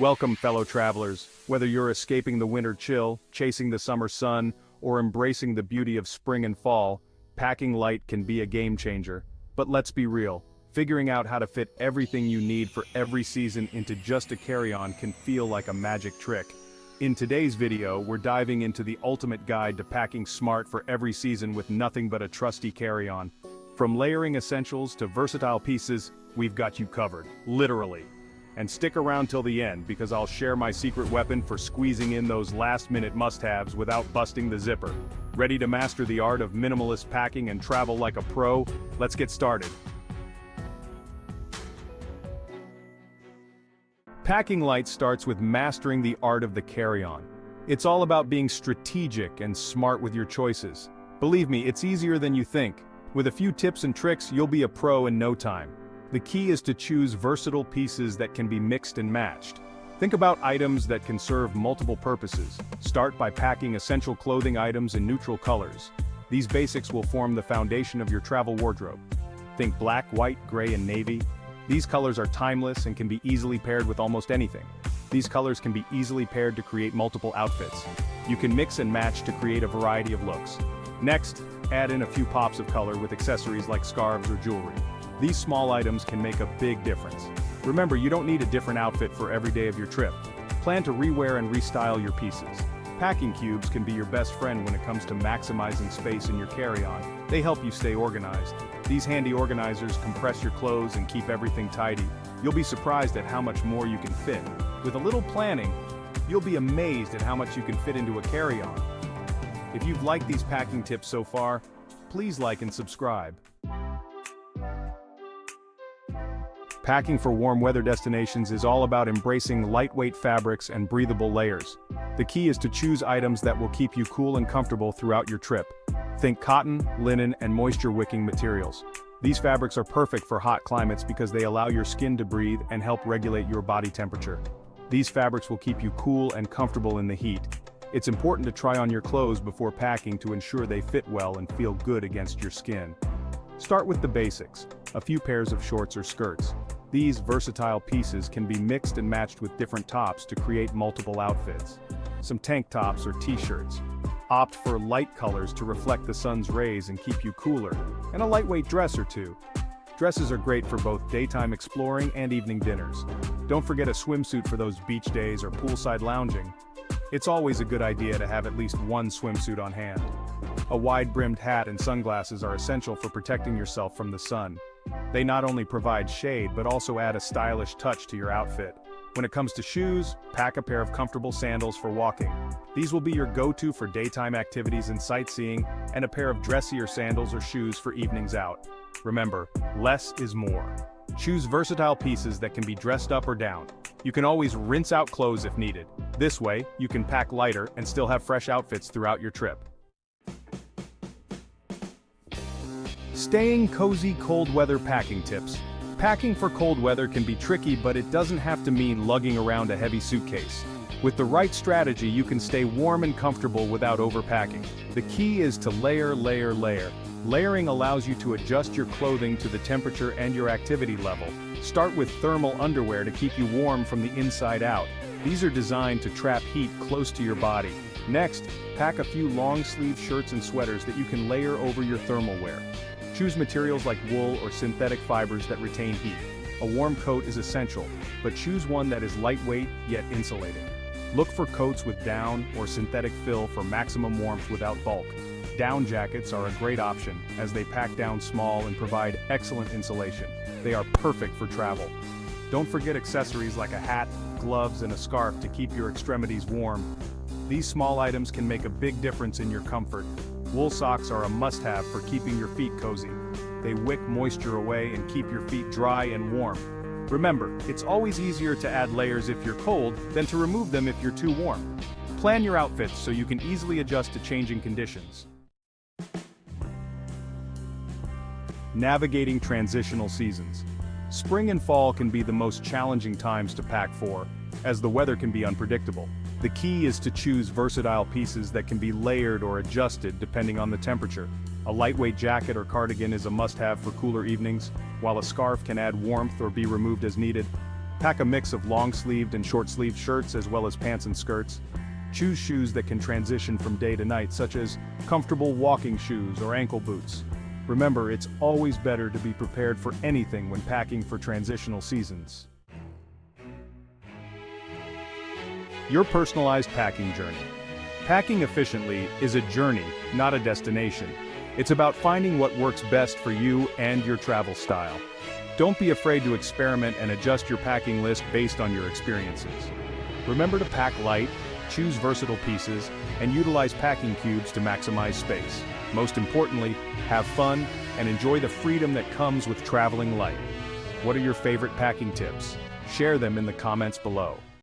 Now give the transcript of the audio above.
Welcome, fellow travelers. Whether you're escaping the winter chill, chasing the summer sun, or embracing the beauty of spring and fall, packing light can be a game changer. But let's be real, figuring out how to fit everything you need for every season into just a carry-on can feel like a magic trick. In today's video, we're diving into the ultimate guide to packing smart for every season with nothing but a trusty carry-on. From layering essentials to versatile pieces, we've got you covered, literally. And stick around till the end because I'll share my secret weapon for squeezing in those last-minute must-haves without busting the zipper. Ready to master the art of minimalist packing and travel like a pro? Let's get started. Packing light starts with mastering the art of the carry-on. It's all about being strategic and smart with your choices. Believe me, it's easier than you think. With a few tips and tricks, you'll be a pro in no time. The key is to choose versatile pieces that can be mixed and matched. Think about items that can serve multiple purposes. Start by packing essential clothing items in neutral colors. These basics will form the foundation of your travel wardrobe. Think black, white, gray, and navy. These colors are timeless and can be easily paired with almost anything. These colors can be easily paired to create multiple outfits. You can mix and match to create a variety of looks. Next, add in a few pops of color with accessories like scarves or jewelry. These small items can make a big difference. Remember, you don't need a different outfit for every day of your trip. Plan to rewear and restyle your pieces. Packing cubes can be your best friend when it comes to maximizing space in your carry-on. They help you stay organized. These handy organizers compress your clothes and keep everything tidy. You'll be surprised at how much more you can fit. With a little planning, you'll be amazed at how much you can fit into a carry-on. If you've liked these packing tips so far, please like and subscribe. Packing for warm weather destinations is all about embracing lightweight fabrics and breathable layers. The key is to choose items that will keep you cool and comfortable throughout your trip. Think cotton, linen, and moisture-wicking materials. These fabrics are perfect for hot climates because they allow your skin to breathe and help regulate your body temperature. These fabrics will keep you cool and comfortable in the heat. It's important to try on your clothes before packing to ensure they fit well and feel good against your skin. Start with the basics, a few pairs of shorts or skirts. These versatile pieces can be mixed and matched with different tops to create multiple outfits. Some tank tops or t-shirts. Opt for light colors to reflect the sun's rays and keep you cooler, and a lightweight dress or two. Dresses are great for both daytime exploring and evening dinners. Don't forget a swimsuit for those beach days or poolside lounging. It's always a good idea to have at least one swimsuit on hand. A wide-brimmed hat and sunglasses are essential for protecting yourself from the sun. They not only provide shade but also add a stylish touch to your outfit. When it comes to shoes, pack a pair of comfortable sandals for walking. These will be your go-to for daytime activities and sightseeing, and a pair of dressier sandals or shoes for evenings out. Remember, less is more. Choose versatile pieces that can be dressed up or down. You can always rinse out clothes if needed. This way, you can pack lighter and still have fresh outfits throughout your trip. Staying cozy cold weather packing tips. Packing for cold weather can be tricky, but it doesn't have to mean lugging around a heavy suitcase. With the right strategy, you can stay warm and comfortable without overpacking. The key is to layer, layer, layer. Layering allows you to adjust your clothing to the temperature and your activity level. Start with thermal underwear to keep you warm from the inside out. These are designed to trap heat close to your body. Next, pack a few long-sleeve shirts and sweaters that you can layer over your thermal wear. Choose materials like wool or synthetic fibers that retain heat. A warm coat is essential, but choose one that is lightweight yet insulating. Look for coats with down or synthetic fill for maximum warmth without bulk. Down jackets are a great option as they pack down small and provide excellent insulation. They are perfect for travel. Don't forget accessories like a hat, gloves, and a scarf to keep your extremities warm. These small items can make a big difference in your comfort. Wool socks are a must-have for keeping your feet cozy. They wick moisture away and keep your feet dry and warm. Remember, it's always easier to add layers if you're cold than to remove them if you're too warm. Plan your outfits so you can easily adjust to changing conditions. Navigating transitional seasons. Spring and fall can be the most challenging times to pack for, as the weather can be unpredictable. The key is to choose versatile pieces that can be layered or adjusted depending on the temperature. A lightweight jacket or cardigan is a must-have for cooler evenings, while a scarf can add warmth or be removed as needed. Pack a mix of long-sleeved and short-sleeved shirts as well as pants and skirts. Choose shoes that can transition from day to night, such as comfortable walking shoes or ankle boots. Remember, it's always better to be prepared for anything when packing for transitional seasons. Your personalized packing journey. Packing efficiently is a journey, not a destination. It's about finding what works best for you and your travel style. Don't be afraid to experiment and adjust your packing list based on your experiences. Remember to pack light, choose versatile pieces, and utilize packing cubes to maximize space. Most importantly, have fun and enjoy the freedom that comes with traveling light. What are your favorite packing tips? Share them in the comments below.